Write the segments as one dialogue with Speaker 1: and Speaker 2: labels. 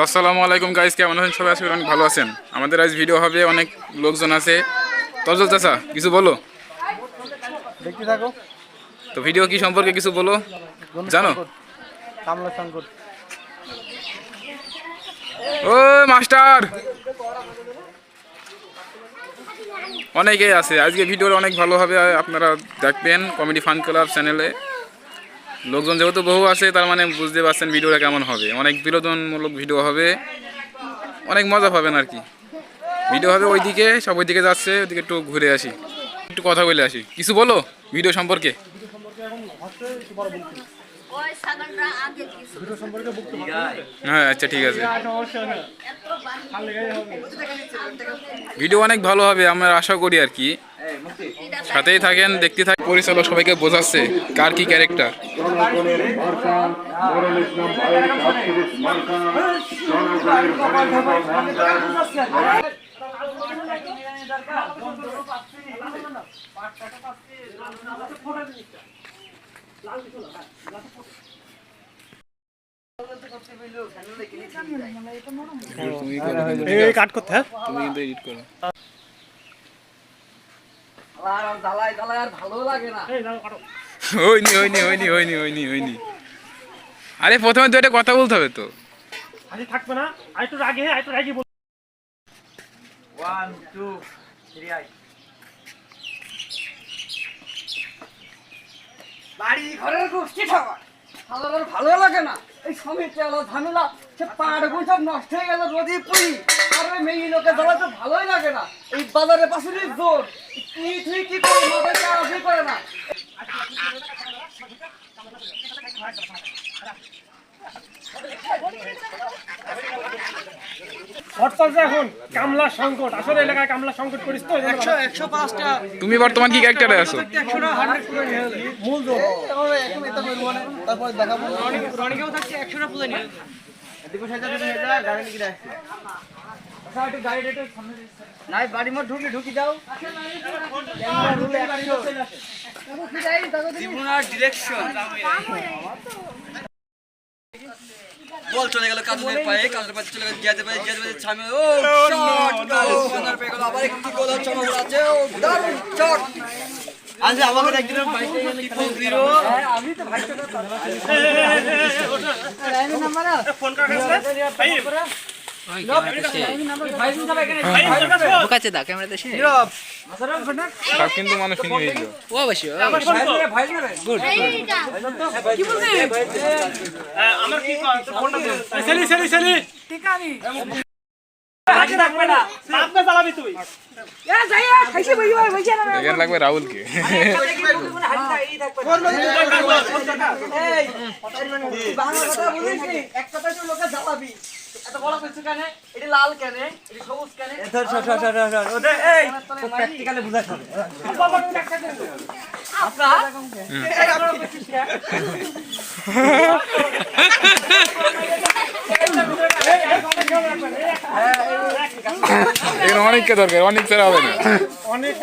Speaker 1: আসসালামু আলাইকুম গাইস, কেমন আছেন সবাই? আশা করি অনেক ভালো আছেন। আমাদের আজ ভিডিও হবে, অনেক লোকজন আছে। তজল চাচা কিছু বলো।
Speaker 2: দেখতে থাকো।
Speaker 1: তো ভিডিও কি সম্পর্কে কিছু বলো, জানো?
Speaker 2: কামলা সংকট।
Speaker 1: ও মাস্টার, অনেকেই আছে। আজকে ভিডিওটা অনেক ভালো হবে, আপনারা দেখবেন কমেডি ফান ক্লাব চ্যানেলে। লোকজন যেহেতু বহু আছে, তার মানে বুঝতে পারছেন ভিডিওটা কেমন হবে। অনেক বিনোদনমূলক ভিডিও হবে, অনেক মজা পাবেন আর কি। ভিডিও হবে ওইদিকে, সব ওইদিকে যাচ্ছে, ওইদিকে একটু ঘুরে আসি, একটু কথা বলে আসি। কিছু বলো ভিডিও সম্পর্কে। হ্যাঁ আচ্ছা ঠিক আছে, ভিডিও অনেক ভালো হবে আমরা আশা করি আর কি। সাথেই থাকেন, দেখতে থাকেন। পরিচালক সবাইকে বোঝাচ্ছে কার কি ক্যারেক্টার।
Speaker 2: কাট করতে, হ্যাঁ
Speaker 1: তুমি কিন্তু এডিট করো। হয়নি হয়নি হয়নি হয়নি হয়নি হয়নি। আরে প্রথমে তো একটা কথা বলতে হবে তো।
Speaker 2: আরে থাকবে না, আরেকটু রাগে, আরেকটু রাগে বল। 1 2 3 আই।
Speaker 3: বাড়ি ঘরের গোষ্ঠী খাবার আমার ভালো লাগে না। এই সমিতি আলো ঝামেলা, সে পাড়গুলো সব নষ্ট হয়ে গেল। রোদি পুরি আর ওই মেয়ে লোকে জ্বালা তো ভালোই লাগে না। এই বাজারে পাশুরির জোর তুই কি করে মাথায় চাষই করে না।
Speaker 2: এখন কামলা সংকট, আসলে এলাকায় কামলা সংকট করিস তো।
Speaker 3: 105টা
Speaker 1: তুমি বর্তমান কি ক্যারেক্টারে আছো?
Speaker 3: 100টা 100
Speaker 2: মূল জোর
Speaker 3: এখন এটা বলবো না, তারপর দেখাবো। রনিকেও থাকছে 100টা পুজো নিয়ে এদিকে সাইডে যা গাড়ি কি রাখছে। আচ্ছা একটু গাড়িটা একটু সামনে নাই, বাড়ির মধ্যে ঢুকি দাও। জীবনার ডিরেকশন বল চলে গেল কাজের পায়ে, কাজের পায়ে চলে গেল জিয়াদের পায়ে, জিয়াদের পায়ে সামনে। ও শট সোনার পেয়ে গেল। আবার একটি গোল হচ্ছে আমার আছে। ও দারুণ শট। আজ আমাকে একদিন বাইকে গেলে 0 আমি তো ভাইটা আমি নাম্বার ফোন করা গেছে ভাই
Speaker 4: ঢোকাচ্ছে দা ক্যামেরাতে সে
Speaker 1: সব কিন্তু মানুষ চিনি হয়ে গেল।
Speaker 4: ও অবশ্যই
Speaker 3: ভাই না
Speaker 4: গুড
Speaker 3: কি বলছিস
Speaker 2: আমার কি ফোনটা দে। সেলি
Speaker 3: ঠিকানি
Speaker 2: আগে থাকবে না, সামনে চালাবি তুই।
Speaker 3: এ যাইয়া খাইছে ভাই ভাই না
Speaker 1: এখানে লাগবে রাহুলকে।
Speaker 3: এই বাংলা কথা বলিস নি, এক কথা তো লোকে জ্বালাবি। এত বড় কিছু কেন? এটি লাল কেন? এটি সবুজ কেন? ওটা এই প্র্যাকটিক্যালি বুঝাতে হবে। আপনা এই আপনি
Speaker 1: এখানে অনেককে দরকার, অনেক ছাড়া হবে না।
Speaker 2: অনেক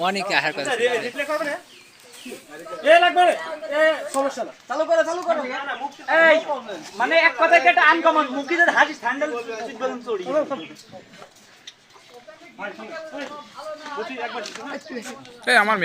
Speaker 4: অনেক আহার কথা
Speaker 2: রিপ্লে করবে না। এ লাগবে এ সমস্যা না,
Speaker 3: চালু করো এই মানে এক কথায় যেটা আনকমন মুখিতে হাসি হ্যান্ডেল সিট বেলুন চড়ি
Speaker 1: এই আমার